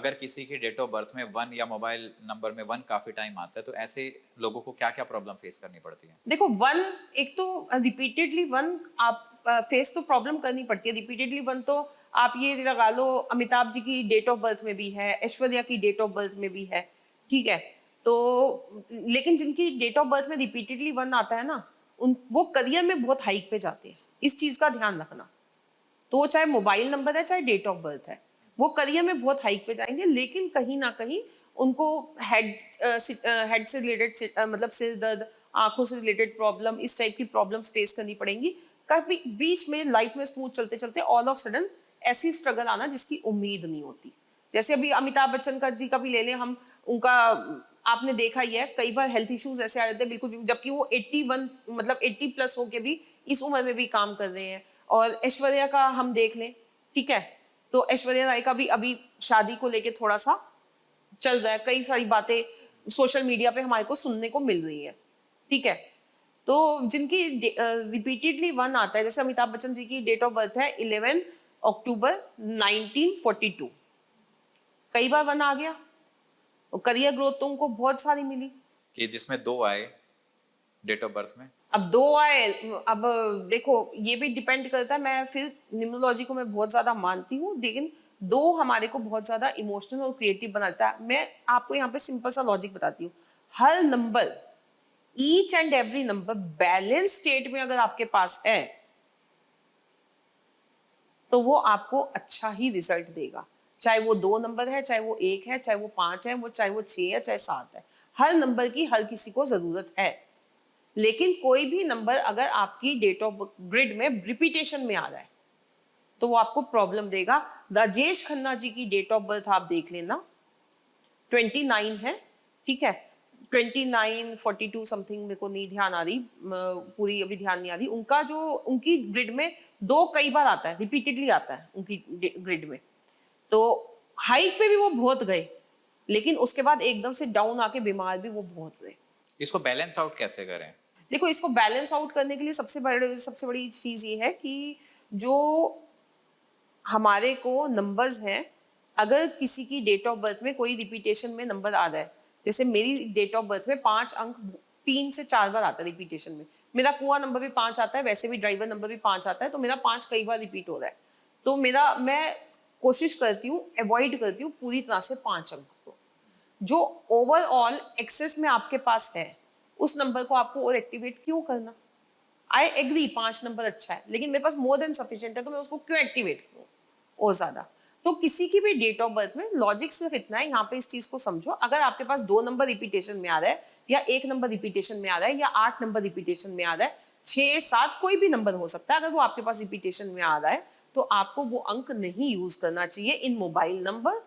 अगर किसी की डेट ऑफ बर्थ में 1 या मोबाइल नंबर में 1 काफ़ी टाइम आता है, तो ऐसे लोगों को क्या-क्या प्रॉब्लम फेस करनी पड़ती है? देखो वन, एक तो रिपीटेडली वन आप फेस तो प्रॉब्लम करनी पड़ती है। रिपीटेडली वन तो आप ये लगा लो, अमिताभ जी की डेट ऑफ बर्थ में भी है, ऐश्वर्या की डेट ऑफ बर्थ में भी है, ठीक है। तो लेकिन जिनकी डेट ऑफ बर्थ में रिपीटेडली वन आता है ना, उन वो करियर में बहुत हाइक पे जाते हैं। इस चीज का ध्यान रखना। तो वो चाहे मोबाइल नंबर है चाहे डेट ऑफ बर्थ है, वो करियर में बहुत हाइक पे जाएंगे, लेकिन कहीं ना कहीं उनको हेड हेड से रिलेटेड, मतलब सिर दर्द, आंखों से रिलेटेड प्रॉब्लम, इस टाइप की प्रॉब्लम्स फेस करनी पड़ेंगी। कभी बीच में लाइफ में स्मूथ चलते चलते ऑल ऑफ सडन ऐसी स्ट्रगल आना जिसकी उम्मीद नहीं होती। जैसे अभी अमिताभ बच्चन का जी का भी ले लें हम, उनका आपने देखा ही है, कई बार हेल्थ इश्यूज ऐसे आ जाते हैं बिल्कुल भी, जबकि वो 81 मतलब 80 प्लस होके भी इस उम्र में भी काम कर रहे हैं। और ऐश्वर्या का हम देख लें, ठीक है, तो ऐश्वर्या राय का भी अभी शादी को लेके थोड़ा सा चल रहा है, कई सारी बातें सोशल मीडिया पे हमारे को सुनने को मिल रही है, ठीक है। तो जिनकी रिपीटेडली वन आता है, जैसे अमिताभ बच्चन जी की डेट ऑफ बर्थ है 11 अक्टूबर 1942, कई बार वन आ गया, और करियर ग्रोथ तो उनको बहुत सारी मिली। कि जिसमें 2 आए डेट ऑफ बर्थ में? अब दो आए, अब देखो ये भी डिपेंड करता है, मैं फिर न्यूमरोलॉजी को मैं बहुत ज्यादा मानती हूँ, लेकिन दो हमारे को बहुत ज्यादा इमोशनल और क्रिएटिव बनाता है। मैं आपको यहाँ पे सिंपल सा लॉजिक बताती हूँ। हर number, each and every number balance state में अगर आपके पास है, तो वो आपको अच्छा ही रिजल्ट देगा। चाहे वो 2 नंबर है, चाहे वो 1 है, चाहे वो 5 है, वो चाहे वो 6 है, चाहे 7 है। हर नंबर की हर किसी को जरूरत है। लेकिन कोई भी नंबर अगर आपकी डेट ऑफ ग्रिड में रिपीटेशन में आ रहा है, तो वो आपको प्रॉब्लम देगा। राजेश खन्ना जी की डेट ऑफ बर्थ आप देख लेना, 29 है, ठीक है। 29 42 समथिंग, मेरे को नहीं ध्यान आ रही, पूरी अभी ध्यान नहीं आ रही। उनका जो, उनकी ग्रिड में दो कई बार आता है, रिपीटेडली आता है उनकी ग्रिड में। तो हाइक पे भी वो बहुत गए, लेकिन उसके बाद एकदम से डाउन आके बीमार भी वो बहुत रहे। इसको बैलेंस आउट कैसे करें? देखो इसको बैलेंस आउट करने के लिए सबसे बड़ी चीज ये है कि जो हमारे को नंबर्स हैं, अगर किसी की डेट ऑफ बर्थ में कोई रिपीटेशन में नंबर आ रहा है, जैसे मेरी डेट ऑफ बर्थ में 5 अंक 3 से 4 बार आता है रिपीटेशन में, मेरा कुआं नंबर भी 5 आता है, वैसे भी ड्राइवर नंबर भी 5 आता है, तो मेरा 5 कई बार रिपीट हो रहा है। तो मैं कोशिश करती हूँ, अवॉइड करती हूँ पूरी तरह से 5 अंक को। जो ओवरऑल एक्सेस में आपके पास है, उस नंबर को आपको और एक्टिवेट क्यों करना? आई एग्री 5 नंबर अच्छा है, लेकिन मेरे पास मोर देन सफिशिएंट है, तो मैं उसको क्यों एक्टिवेट करूं और ज्यादा? तो किसी की भी डेट ऑफ बर्थ में लॉजिक सिर्फ इतना है, यहाँ पे इस चीज को समझो। अगर आपके पास 2 नंबर रिपीटेशन में आ रहा है, या 1 नंबर रिपीटेशन में आ रहा है, या 8 नंबर रिपीटेशन में आ रहा है, 6 7 कोई भी नंबर हो सकता है, अगर वो आपके पास रिपीटेशन में आ रहा है, तो आपको वो अंक नहीं यूज करना चाहिए इन मोबाइल नंबर,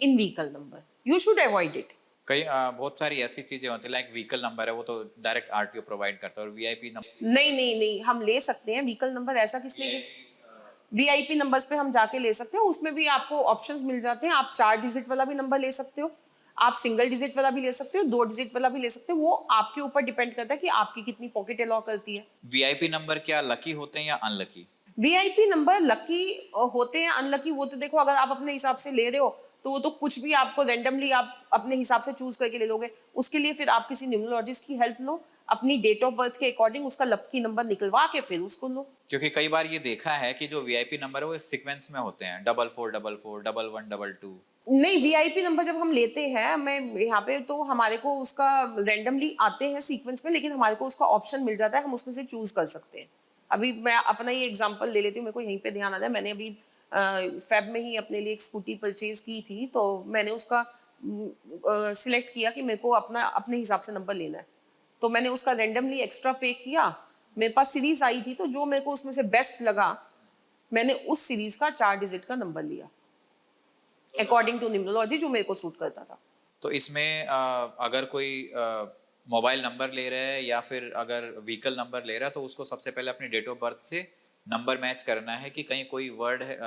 इन vehicle number. You should avoid it. कई बहुत सारी ऐसी चीज़ें होती हैं, लाइक व्हीकल नंबर है, वो तो डायरेक्ट आरटीओ प्रोवाइड करता है, और वीआईपी नंबर नहीं नहीं नहीं, हम ले सकते हैं व्हीकल नंबर, ऐसा किसने कि वीआईपी नंबर्स पे हम जाके ले सकते हैं। उसमें भी आपको ऑप्शंस मिल जाते हैं। आप 4 डिजिट वाला भी नंबर ले सकते हो, आप सिंगल डिजिट वाला भी ले सकते हो, 2 डिजिट वाला भी ले सकते हो। वो आपके ऊपर डिपेंड करता है कि आपकी कितनी पॉकेट अलाउ करती है। वीआईपी नंबर क्या लकी होते हैं या अनलकी? वीआईपी नंबर लकी होते हैं, अनलकी वो तो देखो, अगर आप अपने हिसाब से ले रहे हो, तो वो तो कुछ भी आपको रैंडमली आप अपने हिसाब से चूज करके ले लोगे। उसके लिए फिर आप किसी न्यूमरोलॉजिस्ट की हेल्प लो, अपनी डेट ऑफ बर्थ के अकॉर्डिंग उसका लकी नंबर निकलवा के फिर उसको लो। क्योंकि कई बार ये देखा है कि जो वीआईपी नंबर है वो सीक्वेंस में होते हैं, 4444 1122। नहीं, वीआईपी नंबर जब हम लेते हैं, मैं यहाँ पे, तो हमारे को उसका रैंडमली आते हैं सीक्वेंस में, लेकिन हमारे को उसका ऑप्शन मिल जाता है, हम उसमें से चूज कर सकते हैं। अभी मैं अपना ही एग्जांपल ले लेती हूँ, मेरे को यहीं पे ध्यान आ रहा है। मैंने अभी फेब में ही अपने लिए एक स्कूटी परचेज की थी, तो मैंने उसका सिलेक्ट किया कि मेरे को अपना अपने हिसाब से नंबर लेना है। तो मैंने उसका रैंडमली एक्स्ट्रा पे किया, मेरे पास सीरीज आई थी, तो जो मेरे को उसमें से बेस्ट लगा, मैंने उस सीरीज का 4 डिजिट का नंबर लिया अकॉर्डिंग टू न्यूमरोलॉजी, जो मेरे को सूट करता था। तो इसमें अगर कोई मोबाइल नंबर ले रहा है या फिर अगर व्हीकल नंबर ले रहा है, तो उसको सबसे पहले अपनी डेट ऑफ बर्थ से नंबर मैच करना है कि कहीं कोई वर्ड है,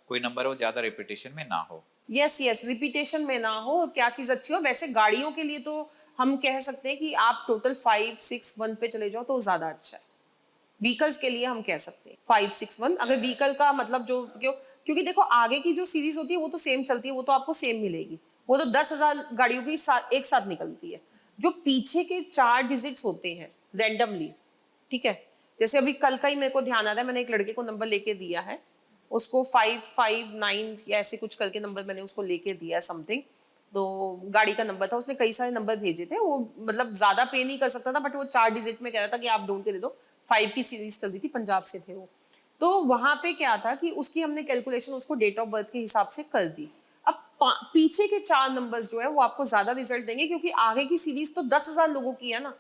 कोई नंबर हो ज़्यादा रिपीटेशन में ना हो। यस यस, रिपीटेशन में ना हो, क्या चीज अच्छी हो। वैसे गाड़ियों के लिए तो हम कह सकते हैं कि आप टोटल 5 6 1 पे चले जाओ तो ज्यादा अच्छा है। व्हीकल्स के लिए हम कह सकते हैं 561। अगर व्हीकल का मतलब जो क्योंकि देखो आगे की जो सीरीज होती है वो तो सेम चलती है, वो तो आपको सेम मिलेगी, वो तो 10,000 गाड़ियों की एक साथ निकलती है। जो पीछे के 4 डिजिट्स होते हैं रैंडमली, ठीक है, जैसे अभी कल का ही मेरे को ध्यान आ रहा है, मैंने एक लड़के को नंबर लेके दिया है, उसको 559 या ऐसे कुछ करके नंबर मैंने उसको लेके दिया समथिंग, तो गाड़ी का नंबर था, उसने कई सारे नंबर भेजे थे, वो मतलब ज्यादा पे नहीं कर सकता था, बट वो 4 डिजिट में कह रहा था कि आप ढूंढ के दे दो। 5 की सीरीज चल रही थी, पंजाब से थे वो। तो वहां पे क्या था कि उसकी हमने कैलकुलेशन उसको डेट ऑफ बर्थ के हिसाब से कर दी। अब पीछे के 4 नंबर्स जो है वो आपको ज्यादा रिजल्ट देंगे, क्योंकि आगे की सीरीज तो 10,000 लोगों की है ना,